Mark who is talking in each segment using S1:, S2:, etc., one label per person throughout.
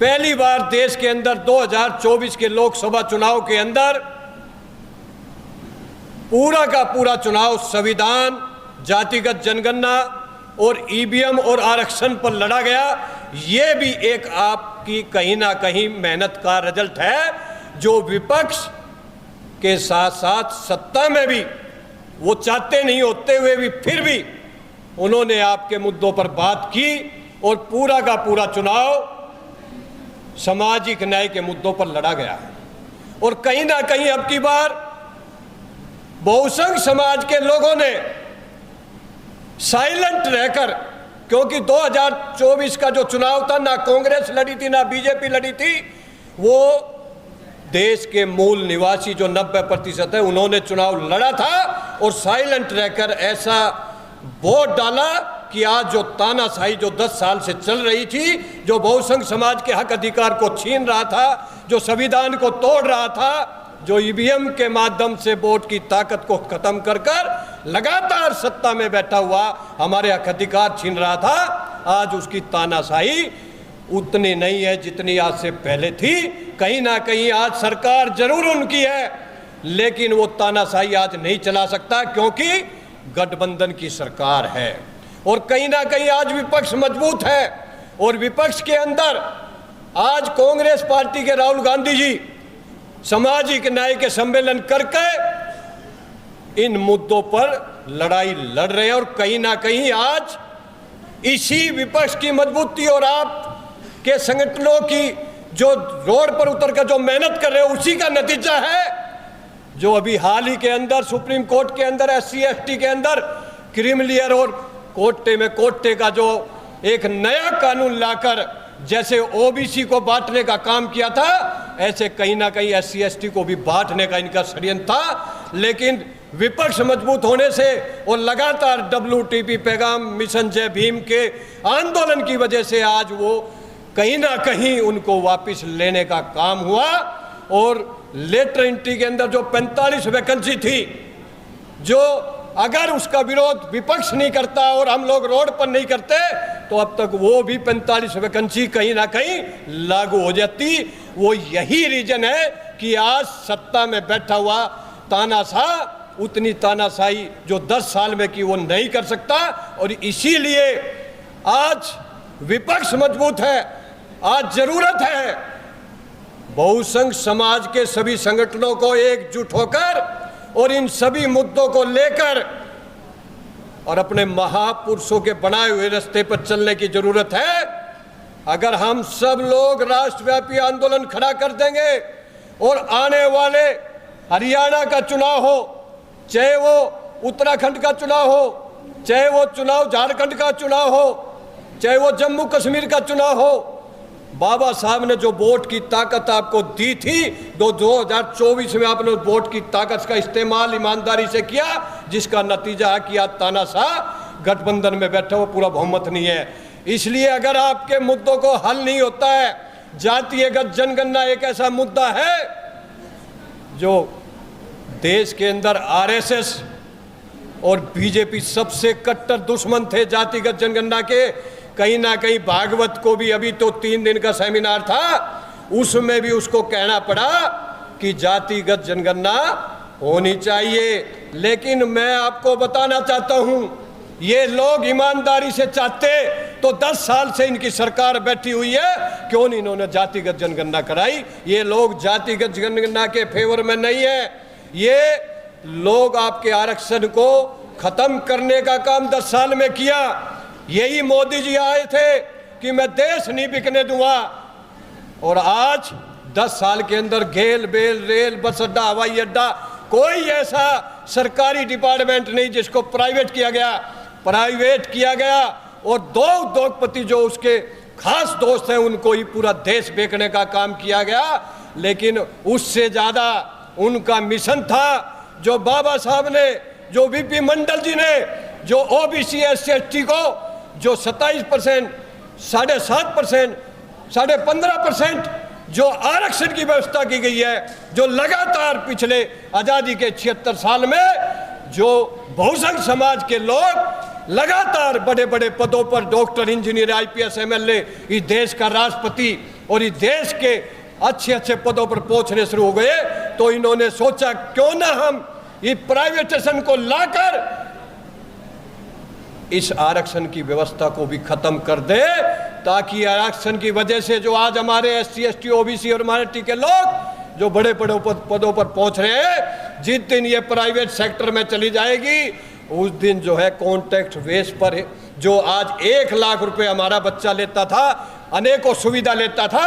S1: पहली बार देश के अंदर 2024 के लोकसभा चुनाव के अंदर पूरा का पूरा चुनाव संविधान, जातिगत जनगणना और ईवीएम और आरक्षण पर लड़ा गया। ये भी एक आपकी कहीं ना कहीं मेहनत का रिजल्ट है, जो विपक्ष के साथ साथ सत्ता में भी वो चाहते नहीं होते हुए भी फिर भी उन्होंने आपके मुद्दों पर बात की और पूरा का पूरा चुनाव सामाजिक न्याय के मुद्दों पर लड़ा गया। और कहीं ना कहीं अब की बार बहुसंघ समाज के लोगों ने साइलेंट रहकर, क्योंकि 2024 का जो चुनाव था ना कांग्रेस लड़ी थी ना बीजेपी लड़ी थी, वो देश के मूल निवासी जो 90% है उन्होंने चुनाव लड़ा था और साइलेंट रहकर ऐसा वोट डाला कि आज जो तानाशाही जो 10 साल से चल रही थी, जो बहुसंघ समाज के हक अधिकार को छीन रहा था, जो संविधान को तोड़ रहा था, जो ईवीएम के माध्यम से वोट की ताकत को खत्म कर कर लगातार सत्ता में बैठा हुआ हमारे हक अधिकार छीन रहा था, आज उसकी तानाशाही उतनी नहीं है जितनी आज से पहले थी। कहीं ना कहीं आज सरकार जरूर उनकी है, लेकिन वो तानाशाही आज नहीं चला सकता क्योंकि गठबंधन की सरकार है। और कहीं ना कहीं आज विपक्ष मजबूत है और विपक्ष के अंदर आज कांग्रेस पार्टी के राहुल गांधी जी सामाजिक न्याय के सम्मेलन करके इन मुद्दों पर लड़ाई लड़ रहे हैं। और कहीं ना कहीं आज इसी विपक्ष की मजबूती और आप के संगठनों की जो रोड पर उतरकर जो मेहनत कर रहे हैं उसी का नतीजा है जो अभी हाल ही के अंदर सुप्रीम कोर्ट के अंदर SC ST के अंदर क्रीमिलियर और कोटे का जो एक नया कानून लाकर जैसे OBC को बांटने का काम किया था, ऐसे कहीं ना कहीं SC ST को भी बांटने का इनका षड्यंत्र था। लेकिन विपक्ष मजबूत होने से और लगातार WTP पैगाम मिशन जय भीम के आंदोलन की वजह से आज वो कहीं ना कहीं उनको वापस लेने का काम हुआ। और लेटर एंट्री के अंदर जो 45 वैकेंसी थी, जो अगर उसका विरोध विपक्ष नहीं करता और हम लोग रोड पर नहीं करते तो अब तक वो भी 45 वैकेंसी कहीं ना कहीं लागू हो जाती। वो यही रीजन है कि आज सत्ता में बैठा हुआ तानाशाह उतनी तानाशाही जो 10 साल में की वो नहीं कर सकता। और इसीलिए आज विपक्ष मजबूत है, आज जरूरत है बहुसंघ समाज के सभी संगठनों को एकजुट होकर और इन सभी मुद्दों को लेकर और अपने महापुरुषों के बनाए हुए रास्ते पर चलने की जरूरत है। अगर हम सब लोग राष्ट्रव्यापी आंदोलन खड़ा कर देंगे और आने वाले हरियाणा का चुनाव हो, चाहे वो उत्तराखंड का चुनाव हो, चाहे वो चुनाव झारखंड का चुनाव हो, चाहे वो जम्मू कश्मीर का चुनाव हो, बाबा साहब ने जो वोट की ताकत आपको दी थी 2024 में आपने वोट की ताकत का इस्तेमाल ईमानदारी से किया, जिसका नतीजा है कि आज तानाशाह गठबंधन में बैठा हुआ पूरा बहुमत नहीं है। इसलिए अगर आपके मुद्दों को हल नहीं होता है, जातीयगत जनगणना एक ऐसा मुद्दा है जो देश के अंदर RSS और बीजेपी सबसे कट्टर दुश्मन थे जातिगत जनगणना के। कहीं ना कहीं भागवत को भी अभी तो 3 दिन का सेमिनार था, उसमें भी उसको कहना पड़ा कि जातिगत जनगणना होनी चाहिए। लेकिन मैं आपको बताना चाहता हूं, ये लोग ईमानदारी से चाहते तो 10 साल से इनकी सरकार बैठी हुई है, क्यों नहीं इन्होंने जातिगत जनगणना कराई। ये लोग जातिगत जनगणना के फेवर में नहीं है, ये लोग आपके आरक्षण को खत्म करने का काम 10 साल में किया। यही मोदी जी आए थे कि मैं देश नहीं बिकने दूंगा, और आज 10 साल के अंदर गेल बेल रेल बस अड्डा हवाई अड्डा कोई ऐसा सरकारी डिपार्टमेंट नहीं जिसको प्राइवेट किया गया और 2 उद्योगपति जो उसके खास दोस्त हैं उनको ही पूरा देश बेचने का काम किया गया। लेकिन उससे ज़्यादा उनका मिशन था जो बाबा साहब ने, जो VP मंडल जी ने, जो OBC SC ST को जो 27%, 7.5%, 15.5% जो आरक्षण की व्यवस्था की गई है, जो लगातार पिछले आज़ादी के 76 साल में जो बहुसंघ समाज के लोग लगातार बड़े बड़े पदों पर डॉक्टर, इंजीनियर, IPS, MLA, इस देश का राष्ट्रपति और इस देश के अच्छे अच्छे पदों पर पहुंचने शुरू हो गए, तो इन्होंने सोचा क्यों ना हम ये प्राइवेटाइजेशन को लाकर इस आरक्षण की व्यवस्था को भी खत्म कर दे, ताकि आरक्षण की वजह से जो आज हमारे एससी, एसटी, ओबीसी और माइनॉरिटी के लोग जो बड़े बड़े पदों पर पहुंच रहे हैं, जिस दिन ये प्राइवेट सेक्टर में चली जाएगी उस दिन जो है कॉन्ट्रैक्ट बेस पर जो आज 1 लाख रुपए हमारा बच्चा लेता था, अनेकों सुविधा लेता था,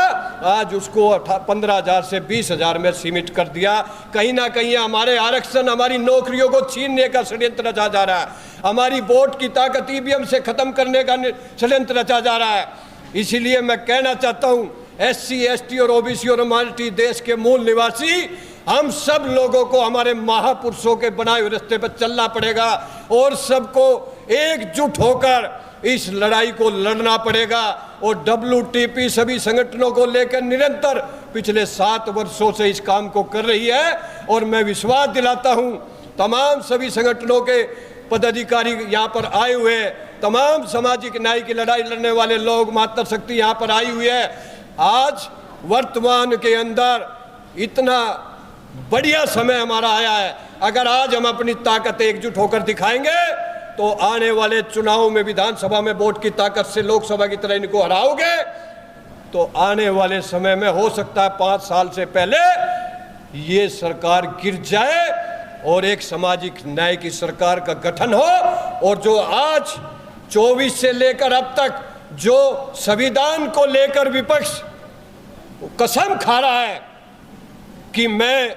S1: आज उसको 15,000 से 20,000 में सीमित कर दिया। कहीं ना कहीं हमारे आरक्षण, हमारी नौकरियों को छीनने का षड्यंत्र रचा जा रहा है, हमारी वोट की ताकत ईवीएम से खत्म करने का षड्यंत्र रचा जा रहा है। इसीलिए मैं कहना चाहता हूं, एससी, एसटी और ओबीसी और माइनॉरिटी देश के मूल निवासी, हम सब लोगों को हमारे महापुरुषों के बनाए हुए रास्ते पर चलना पड़ेगा और सबको एकजुट होकर इस लड़ाई को लड़ना पड़ेगा। और WTP सभी संगठनों को लेकर निरंतर पिछले 7 वर्षों से इस काम को कर रही है और मैं विश्वास दिलाता हूं तमाम सभी संगठनों के पदाधिकारी यहाँ पर आए हुए हैं, तमाम सामाजिक न्याय की लड़ाई लड़ने वाले लोग, मातृशक्ति यहाँ पर आई हुई है। आज वर्तमान के अंदर इतना बढ़िया समय हमारा आया है, अगर आज हम अपनी ताकत एकजुट होकर दिखाएंगे तो आने वाले चुनाव में विधानसभा में वोट की ताकत से लोकसभा की तरह इनको हराओगे, तो आने वाले समय में हो सकता है 5 साल से पहले ये सरकार गिर जाए और एक सामाजिक न्याय की सरकार का गठन हो। और जो आज 24 से लेकर अब तक जो संविधान को लेकर विपक्ष कसम खा रहा है कि मैं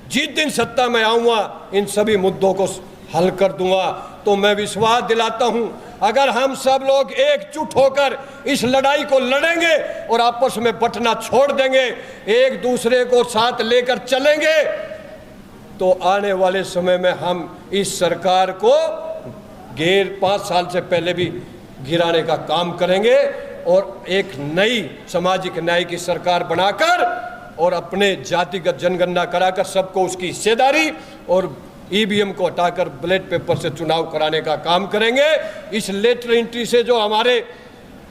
S1: जिस दिन सत्ता में आऊंगा इन सभी मुद्दों को हल कर दूंगा, तो मैं विश्वास दिलाता हूं अगर हम सब लोग एकजुट होकर इस लड़ाई को लड़ेंगे और आपस में बंटना छोड़ देंगे, एक दूसरे को साथ लेकर चलेंगे, तो आने वाले समय में हम इस सरकार को 5 साल से पहले भी गिराने का काम करेंगे और एक नई सामाजिक न्याय की सरकार बनाकर और अपने जातिगत जनगणना कराकर सबको उसकी हिस्सेदारी और ईवीएम को हटाकर बैलेट पेपर से चुनाव कराने का काम करेंगे। इस लेटर एंट्री से जो हमारे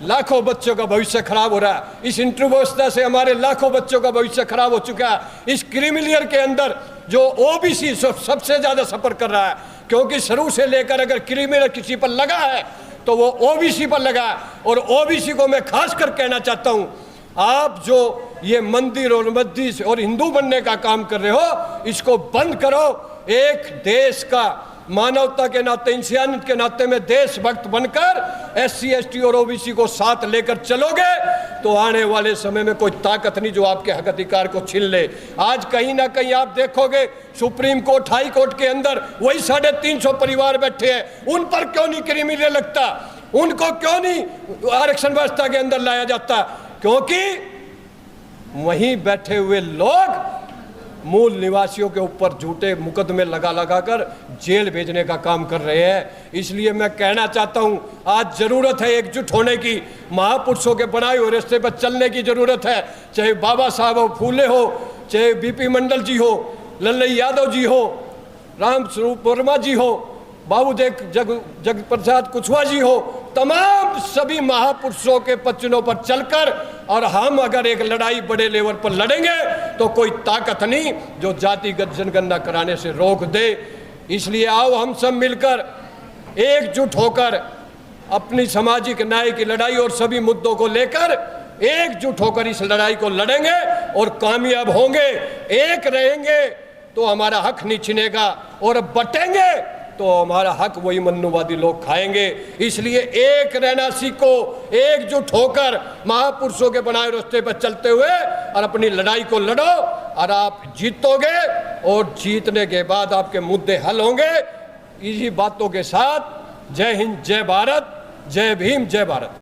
S1: लाखों बच्चों का भविष्य खराब हो रहा है, इस इंटरव्यू व्यवस्था से हमारे लाखों बच्चों का भविष्य खराब हो चुका है, इस क्रिमिलियर के अंदर जो ओबीसी सबसे ज़्यादा सफ़र कर रहा है, क्योंकि शुरू से लेकर अगर क्रिमिलियर किसी पर लगा है तो वो ओबीसी पर लगा है। और ओबीसी को मैं खास कर कहना चाहता हूँ, आप जो ये मंदिर और मस्जिद और हिंदू बनने का काम कर रहे हो, इसको बंद करो। एक देश का मानवता के नाते, इंसानियत के नाते में देशभक्त बनकर एससी, एसटी और ओबीसी को साथ लेकर चलोगे तो आने वाले समय में कोई ताकत नहीं जो आपके हक अधिकार को छीन ले। आज कहीं ना कहीं आप देखोगे सुप्रीम कोर्ट, हाई कोर्ट के अंदर वही 350 परिवार बैठे हैं, उन पर क्यों नहीं क्रिमिनल लगता, उनको क्यों नहीं आरक्षण व्यवस्था के अंदर लाया जाता? क्योंकि वहीं बैठे हुए लोग मूल निवासियों के ऊपर झूठे मुकदमे लगा कर जेल भेजने का काम कर रहे हैं। इसलिए मैं कहना चाहता हूं, आज जरूरत है एकजुट होने की, महापुरुषों के बनाए हुए रास्ते पर चलने की जरूरत है। चाहे बाबा साहब फूले हो, चाहे बीपी मंडल जी हो, लल्लई यादव जी हो, राम स्वरूप वर्मा जी हो, बाबू जग प्रसाद कुशवाहा जी हो, तमाम सभी महापुरुषों के पचनों पर चलकर और हम अगर एक लड़ाई बड़े लेवल पर लड़ेंगे तो कोई ताकत नहीं जो जातिगत जनगणना कराने से रोक दे। इसलिए आओ हम सब मिलकर एकजुट होकर अपनी सामाजिक न्याय की लड़ाई और सभी मुद्दों को लेकर एकजुट होकर इस लड़ाई को लड़ेंगे और कामयाब होंगे। एक रहेंगे तो हमारा हक नहीं छिनेगा और बटेंगे तो हमारा हक वही मन्नुवादी लोग खाएंगे। इसलिए एक रहना सीखो, एकजुट होकर महापुरुषों के बनाए रास्ते पर चलते हुए और अपनी लड़ाई को लड़ो और आप जीतोगे और जीतने के बाद आपके मुद्दे हल होंगे। इसी बातों के साथ जय हिंद, जय भारत, जय भीम, जय भारत।